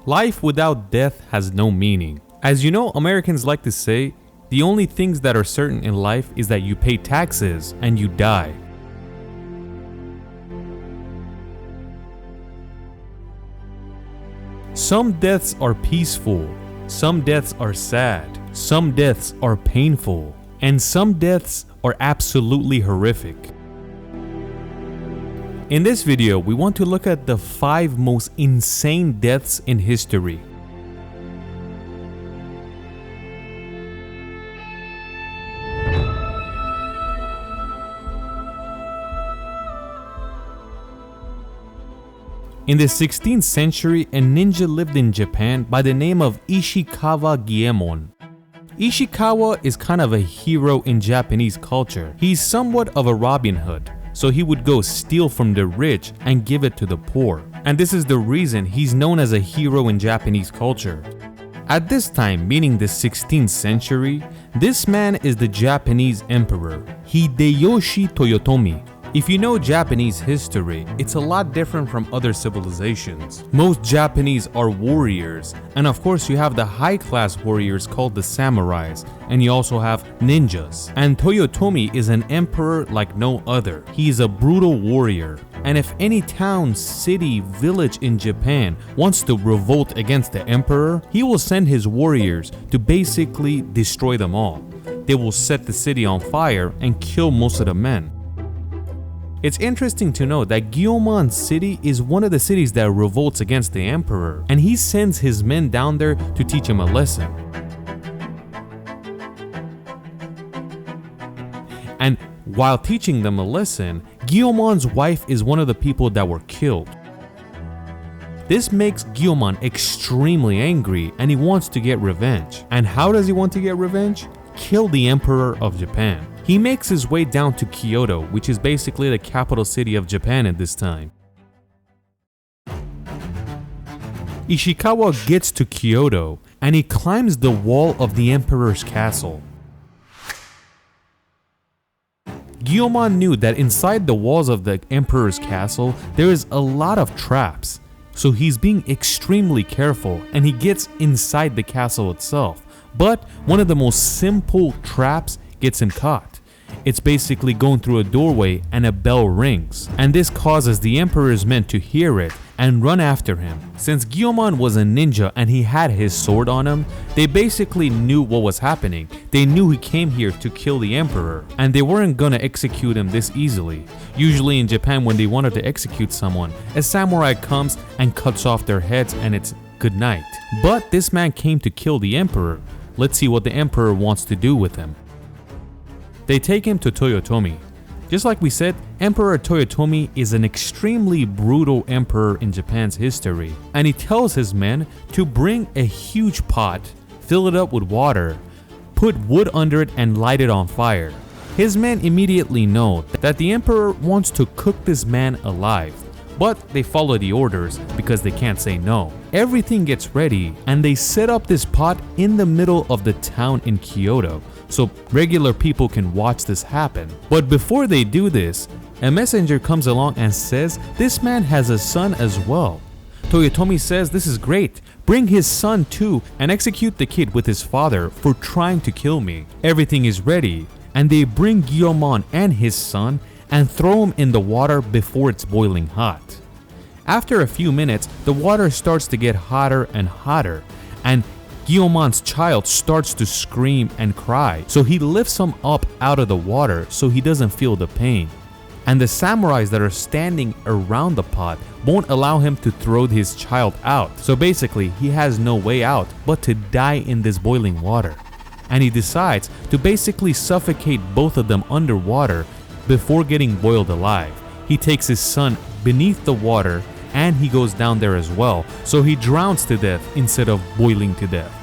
Life without death has no meaning. As you know, Americans like to say, the only things that are certain in life is that you pay taxes and you die. Some deaths are peaceful, some deaths are sad, some deaths are painful, and some deaths are absolutely horrific. In this video, we want to look at the 5 most insane deaths in history. In the 16th century, a ninja lived in Japan by the name of Ishikawa Goemon. Ishikawa is kind of a hero in Japanese culture. He's somewhat of a Robin Hood, so he would go steal from the rich and give it to the poor. And this is the reason he's known as a hero in Japanese culture. At this time, meaning the 16th century, this man is the Japanese emperor, Hideyoshi Toyotomi. If you know Japanese history, it's a lot different from other civilizations. Most Japanese are warriors, and of course you have the high-class warriors called the samurais, and you also have ninjas. And Toyotomi is an emperor like no other. He is a brutal warrior, and if any town, city, village in Japan wants to revolt against the emperor, he will send his warriors to basically destroy them all. They will set the city on fire and kill most of the men. It's interesting to know that Goemon City is one of the cities that revolts against the emperor, and he sends his men down there to teach him a lesson. And while teaching them a lesson, Goemon's wife is one of the people that were killed. This makes Goemon extremely angry, and he wants to get revenge. And how does he want to get revenge? Kill the emperor of Japan. He makes his way down to Kyoto, which is basically the capital city of Japan at this time. Ishikawa gets to Kyoto and he climbs the wall of the emperor's castle. Goemon knew that inside the walls of the emperor's castle there is a lot of traps, so he's being extremely careful and he gets inside the castle itself. But one of the most simple traps gets him caught. It's basically going through a doorway and a bell rings, and this causes the emperor's men to hear it and run after him. Since Goemon was a ninja and he had his sword on him, they basically knew what was happening. They knew he came here to kill the emperor, and they weren't gonna execute him this easily. Usually in Japan, when they wanted to execute someone, a samurai comes and cuts off their heads and it's good night. But this man came to kill the emperor. Let's see what the emperor wants to do with him. They take him to Toyotomi. Just like we said, Emperor Toyotomi is an extremely brutal emperor in Japan's history, and he tells his men to bring a huge pot, fill it up with water, put wood under it and light it on fire. His men immediately know that the emperor wants to cook this man alive, but they follow the orders because they can't say no. Everything gets ready and they set up this pot in the middle of the town in Kyoto, so regular people can watch this happen. But before they do this, a messenger comes along and says this man has a son as well. Toyotomi says this is great, bring his son too and execute the kid with his father for trying to kill me. Everything is ready and they bring Goemon and his son and throw him in the water before it's boiling hot. After a few minutes, the water starts to get hotter and hotter, and Goemon's child starts to scream and cry, so he lifts him up out of the water so he doesn't feel the pain. And the samurais that are standing around the pot won't allow him to throw his child out, so basically he has no way out but to die in this boiling water. And he decides to basically suffocate both of them underwater before getting boiled alive. He takes his son beneath the water and he goes down there as well, so he drowns to death instead of boiling to death.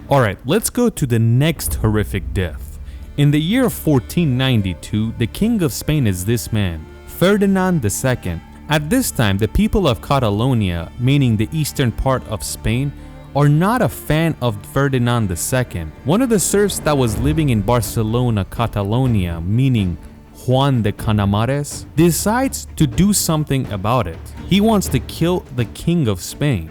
Alright, let's go to the next horrific death. In the year 1492, the king of Spain is this man, Ferdinand II. At this time, the people of Catalonia, meaning the eastern part of Spain, are not a fan of Ferdinand II. One of the serfs that was living in Barcelona, Catalonia, meaning Juan de Canamares, decides to do something about it. He wants to kill the King of Spain,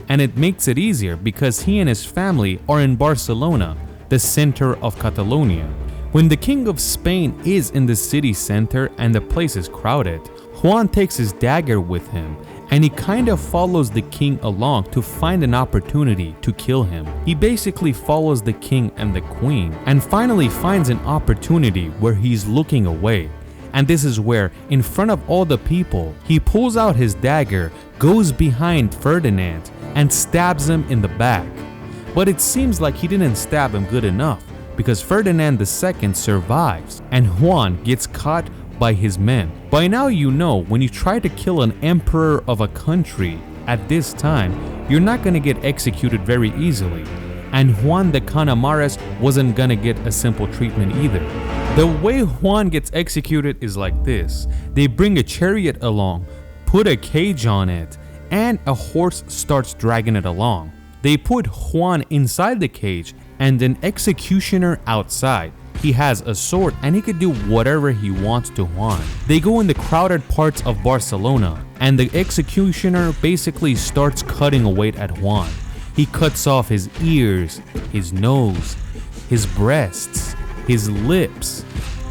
and it makes it easier because he and his family are in Barcelona, the center of Catalonia. When the King of Spain is in the city center and the place is crowded, Juan takes his dagger with him and he kind of follows the king along to find an opportunity to kill him. He basically follows the king and the queen and finally finds an opportunity where he's looking away. And this is where, in front of all the people, he pulls out his dagger, goes behind Ferdinand, and stabs him in the back. But it seems like he didn't stab him good enough, because Ferdinand II survives, and Juan gets caught by his men. By now you know, when you try to kill an emperor of a country at this time, you're not gonna get executed very easily. And Juan de Canamares wasn't gonna get a simple treatment either. The way Juan gets executed is like this. They bring a chariot along, put a cage on it, and a horse starts dragging it along. They put Juan inside the cage and an executioner outside. He has a sword and he could do whatever he wants to Juan. They go in the crowded parts of Barcelona and the executioner basically starts cutting away at Juan. He cuts off his ears, his nose, his breasts, his lips,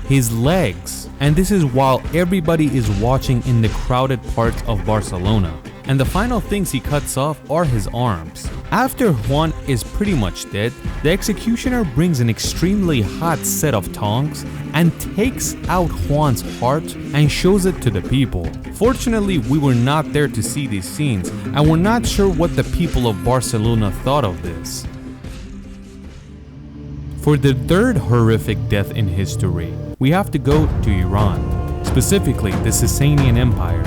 his legs, and this is while everybody is watching in the crowded parts of Barcelona. And the final things he cuts off are his arms. After Juan is pretty much dead, the executioner brings an extremely hot set of tongs and takes out Juan's heart and shows it to the people. Fortunately, we were not there to see these scenes, and we're not sure what the people of Barcelona thought of this. For the third horrific death in history, we have to go to Iran, specifically the Sasanian Empire.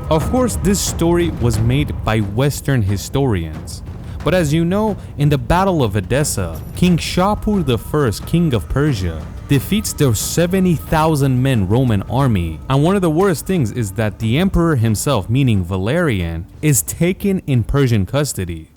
Of course, this story was made by Western historians. But as you know, in the Battle of Edessa, King Shapur I, king of Persia, defeats the 70,000 men Roman army. And one of the worst things is that the emperor himself, meaning Valerian, is taken in Persian custody.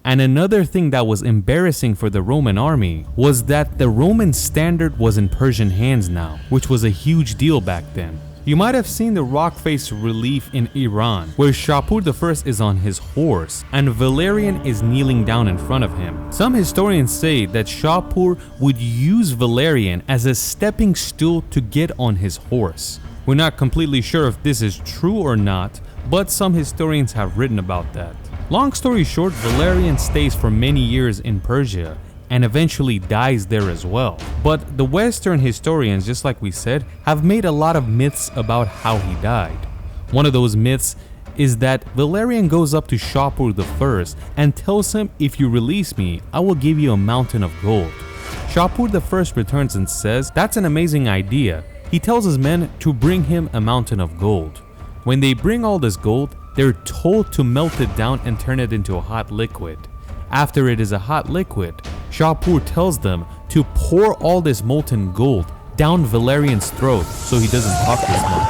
And another thing that was embarrassing for the Roman army was that the Roman standard was in Persian hands now, which was a huge deal back then. You might have seen the rock face relief in Iran, where Shapur I is on his horse and Valerian is kneeling down in front of him. Some historians say that Shapur would use Valerian as a stepping stool to get on his horse. We're not completely sure if this is true or not, but some historians have written about that. Long story short, Valerian stays for many years in Persia and eventually dies there as well. But the Western historians, just like we said, have made a lot of myths about how he died. One of those myths is that Valerian goes up to Shapur I and tells him, "If you release me, I will give you a mountain of gold." Shapur I returns and says, "That's an amazing idea." He tells his men to bring him a mountain of gold. When they bring all this gold, they're told to melt it down and turn it into a hot liquid. After it is a hot liquid, Shapur tells them to pour all this molten gold down Valerian's throat so he doesn't talk as much.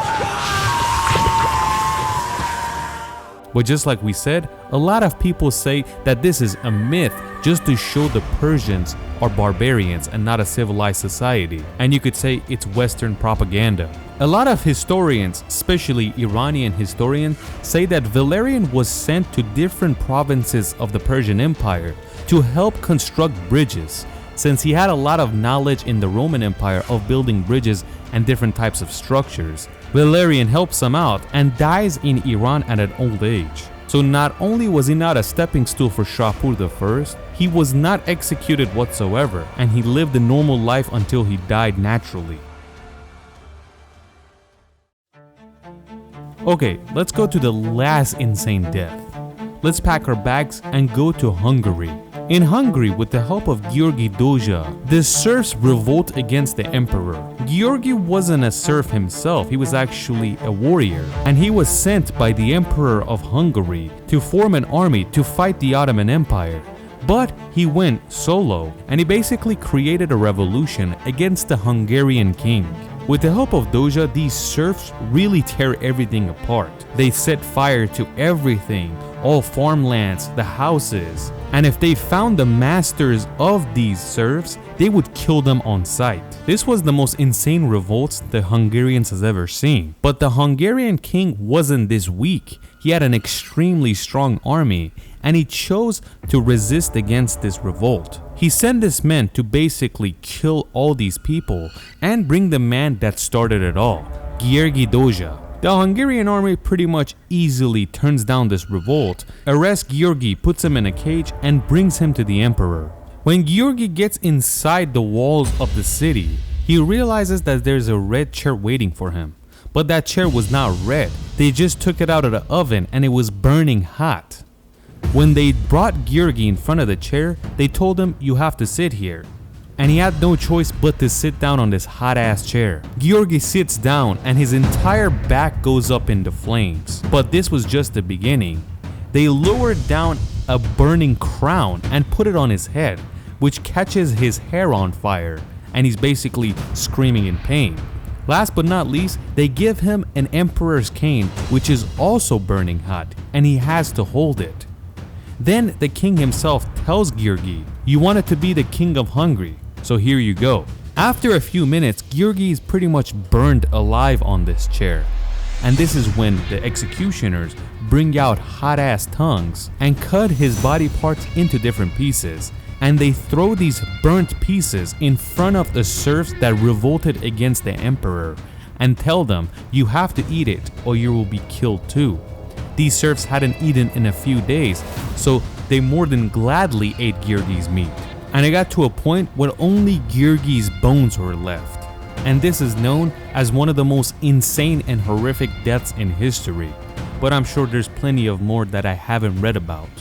But just like we said, a lot of people say that this is a myth just to show the Persians are barbarians and not a civilized society. And you could say it's Western propaganda. A lot of historians, especially Iranian historians, say that Valerian was sent to different provinces of the Persian Empire to help construct bridges, since he had a lot of knowledge in the Roman Empire of building bridges and different types of structures. Valerian helps him out and dies in Iran at an old age. So not only was he not a stepping stool for Shapur I, he was not executed whatsoever, and he lived a normal life until he died naturally. Okay, let's go to the last insane death. Let's pack our bags and go to Hungary. In Hungary, with the help of György Dózsa, the serfs revolt against the emperor. György wasn't a serf himself, he was actually a warrior, and he was sent by the emperor of Hungary to form an army to fight the Ottoman Empire. But he went solo, and he basically created a revolution against the Hungarian king. With the help of Dózsa, these serfs really tear everything apart. They set fire to everything, all farmlands, the houses, And if they found the masters of these serfs, they would kill them on sight. This was the most insane revolt the Hungarians has ever seen. But the Hungarian king wasn't this weak. He had an extremely strong army, and he chose to resist against this revolt. He sent his men to basically kill all these people and bring the man that started it all, Gheorghe Doja. The Hungarian army pretty much easily turns down this revolt, arrests Gheorghe, puts him in a cage, and brings him to the emperor. When Gheorghe gets inside the walls of the city, he realizes that there's a red chair waiting for him. But that chair was not red, they just took it out of the oven and it was burning hot. When they brought Gheorghe in front of the chair, they told him, "You have to sit here." And he had no choice but to sit down on this hot ass chair. Gheorghe sits down and his entire back goes up into flames. But this was just the beginning. They lowered down a burning crown and put it on his head, which catches his hair on fire, and he's basically screaming in pain. Last but not least, they give him an emperor's cane, which is also burning hot, and he has to hold it. Then the king himself tells Gheorghe, "You wanted to be the king of Hungary, so here you go." After a few minutes, Gheorghe is pretty much burned alive on this chair. And this is when the executioners bring out hot ass tongues and cut his body parts into different pieces. And they throw these burnt pieces in front of the serfs that revolted against the emperor and tell them, "You have to eat it or you will be killed too." These serfs hadn't eaten in a few days, so they more than gladly ate Gheorghe's meat. And it got to a point where only Gheorghe's bones were left. And this is known as one of the most insane and horrific deaths in history. But I'm sure there's plenty of more that I haven't read about.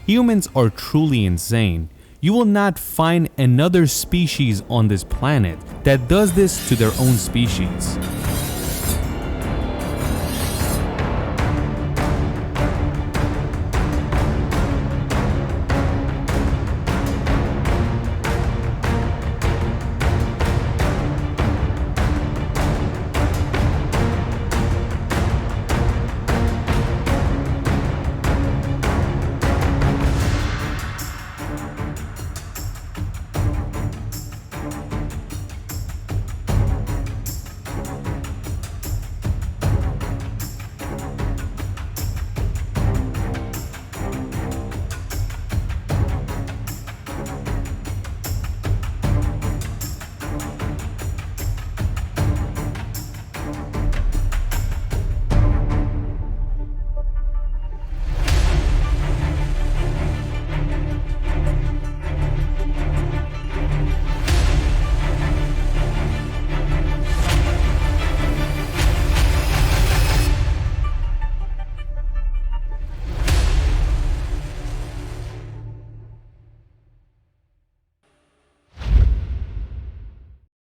Humans are truly insane. You will not find another species on this planet that does this to their own species.